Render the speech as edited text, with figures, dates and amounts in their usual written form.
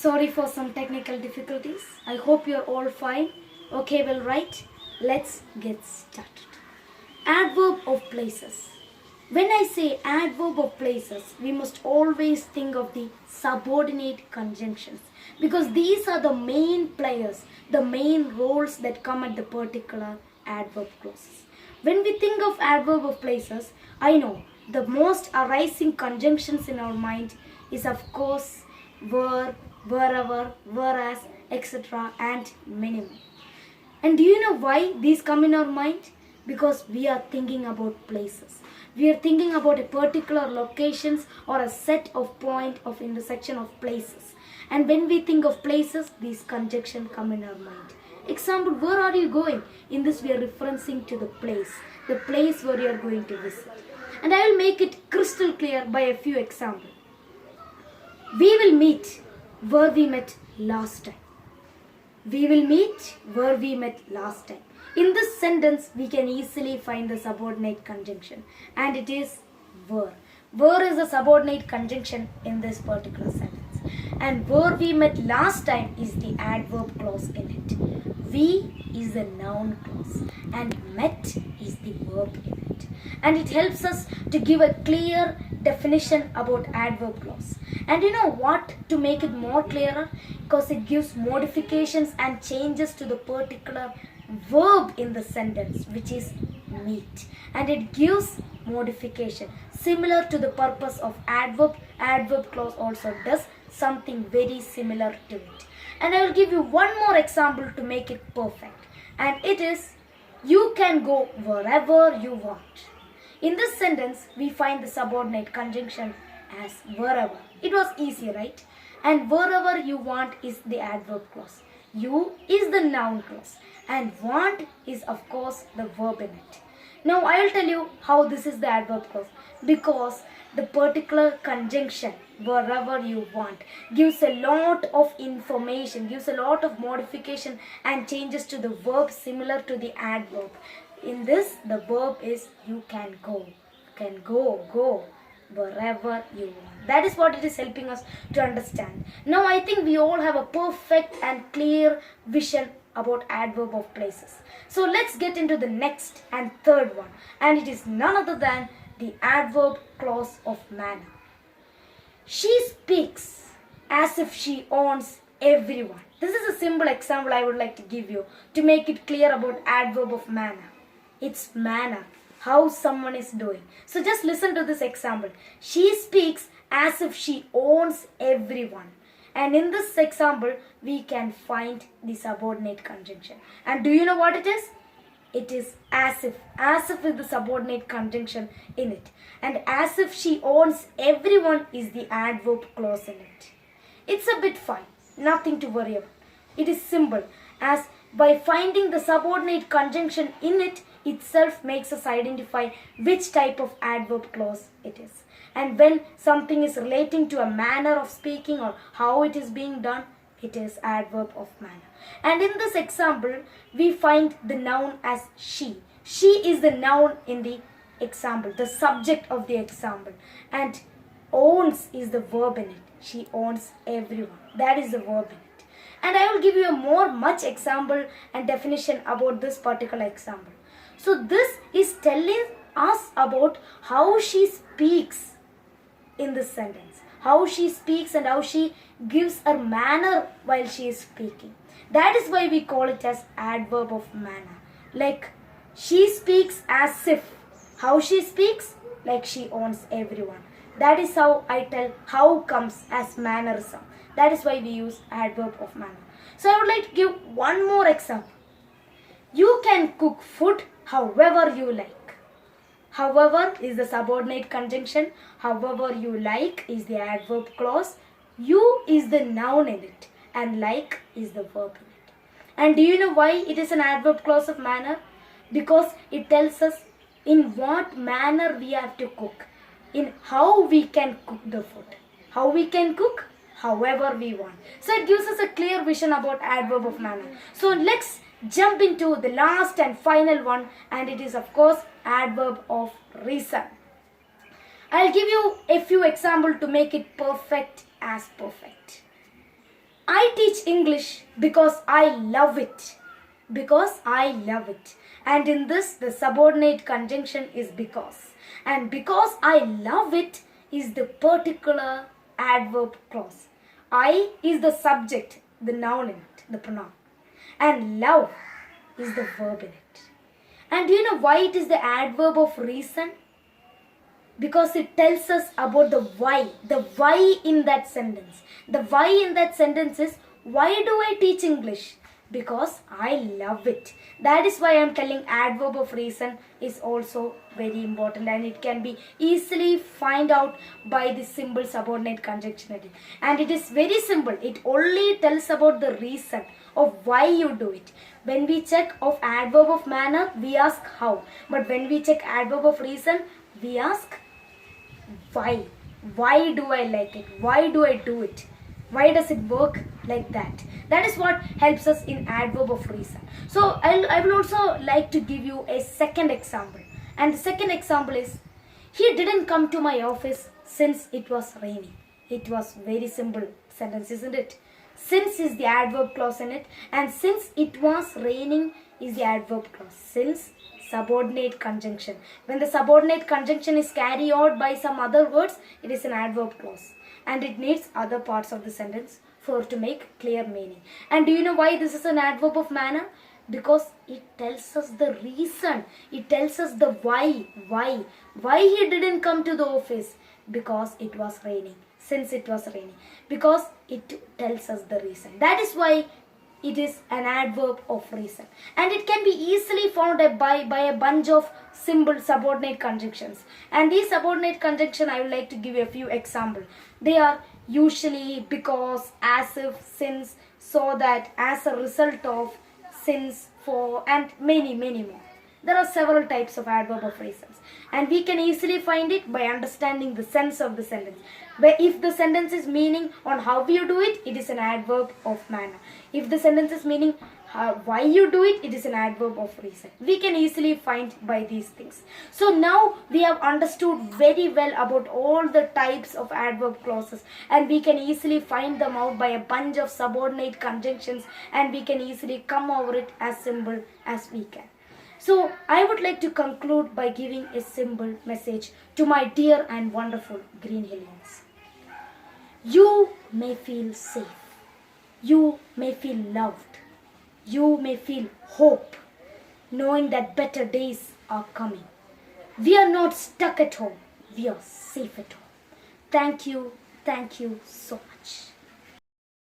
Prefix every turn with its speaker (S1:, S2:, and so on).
S1: Sorry for some technical difficulties. I hope you're all fine. Okay, well, right. Let's get started. Adverb of places. When I say adverb of places, we must always think of the subordinate conjunctions because these are the main players, the main roles that come at the particular adverb clauses. When we think of adverb of places, I know the most arising conjunctions in our mind is of course were, wherever, whereas, etc. and many more. And do you know why these come in our mind? Because we are thinking about places. We are thinking about a particular locations or a set of point of intersection of places. And when we think of places, these conjunctions come in our mind. Example, where are you going? In this we are referencing to the place where you are going to visit. And I will make it crystal clear by a few examples. We will meet where we met last time. We will meet where we met last time. In this sentence, we can easily find the subordinate conjunction, and it is where. Where is the subordinate conjunction in this particular sentence? And where we met last time is the adverb clause in it. We is the noun clause, and met is the verb in it. And it helps us to give a clear definition about adverb clause. And you know what? To make it more clearer, because it gives modifications and changes to the particular verb in the sentence, which is meet, and it gives modification similar to the purpose of adverb. Adverb clause also does something very similar to it. And I will give you one more example to make it perfect, and it is you can go wherever you want. In this sentence we find the subordinate conjunction as wherever. It was easy, right? And wherever you want is the adverb clause. You is the noun clause, and want is of course the verb in it. Now I will tell you how this is the adverb clause, because the particular conjunction wherever you want gives a lot of information, gives a lot of modification and changes to the verb similar to the adverb. In this, the verb is you can go. You can go wherever you want. That is what it is helping us to understand. Now I think we all have a perfect and clear vision about adverb of places. So let's get into the next and third one, and it is none other than the adverb clause of manner. She speaks as if she owns everyone. This is a simple example I would like to give you to make it clear about adverb of manner. It's manner, how someone is doing. So just listen to this example. She speaks as if she owns everyone. And in this example, we can find the subordinate conjunction. And do you know what it is? It is as if. As if is the subordinate conjunction in it. And as if she owns everyone is the adverb clause in it. It's a bit fine. Nothing to worry about. It is simple, as by finding the subordinate conjunction in it itself makes us identify which type of adverb clause it is. And when something is relating to a manner of speaking or how it is being done, it is adverb of manner. And in this example, we find the noun as she. She is the noun in the example, the subject of the example. And owns is the verb in it. She owns everyone. That is the verb in it. And I will give you a much example and definition about this particular example. So this is telling us about how she speaks in this sentence. How she speaks and how she gives her manner while she is speaking. That is why we call it as adverb of manner. Like she speaks as if. How she speaks? Like she owns everyone. That is how I tell how comes as mannerism. That is why we use adverb of manner. So I would like to give one more example. You can cook food however you like. However is the subordinate conjunction. However you like is the adverb clause. You is the noun in it, and like is the verb in it. And do you know why it is an adverb clause of manner? Because it tells us in what manner we have to cook, in how we can cook the food. How we can cook? However we want. So it gives us a clear vision about adverb of manner. So let's jump into the last and final one, and it is of course adverb of reason. I'll give you a few examples to make it perfect as perfect. I teach English because I love it. Because I love it. And in this, the subordinate conjunction is because. And because I love it is the particular adverb clause. I is the subject, the noun in it, the pronoun. And love is the verb in it. And do you know why it is the adverb of reason? Because it tells us about the why in that sentence. The why in that sentence is, why do I teach English? Because I love it. That is why I am telling adverb of reason is also very important, and it can be easily find out by the simple subordinate conjunction. And it is very simple. It only tells about the reason of why you do it. When we check of adverb of manner, we ask how. But when we check adverb of reason, we ask why. Why do I like it? Why do I do it? Why does it work like that? That is what helps us in adverb of reason. So I will also like to give you a second example. And the second example is, he didn't come to my office since it was raining. It was very simple sentence, isn't it? Since is the adverb clause in it, and since it was raining is the adverb clause. Since, subordinate conjunction. When the subordinate conjunction is carried out by some other words, it is an adverb clause. And it needs other parts of the sentence for to make clear meaning. And do you know why this is an adverb of manner? Because it tells us the reason. It tells us the why. Why he didn't come to the office? Because it was raining. Since it was raining. Because it tells us the reason. That is why it is an adverb of reason. And it can be easily found by a bunch of simple subordinate conjunctions. And these subordinate conjunctions, I would like to give you a few examples. They are usually, because, as if, since, so that, as a result of, since, for, and many more. There are several types of adverb of reasons. And we can easily find it by understanding the sense of the sentence. Where if the sentence is meaning on how you do it, it is an adverb of manner. If the sentence is meaning why you do it, it is an adverb of reason. We can easily find by these things. So now we have understood very well about all the types of adverb clauses, and we can easily find them out by a bunch of subordinate conjunctions, and we can easily come over it as simple as we can. So I would like to conclude by giving a simple message to my dear and wonderful Green Hillians. You may feel safe. You may feel loved. You may feel hope, knowing that better days are coming. We are not stuck at home. We are safe at home. Thank you so much.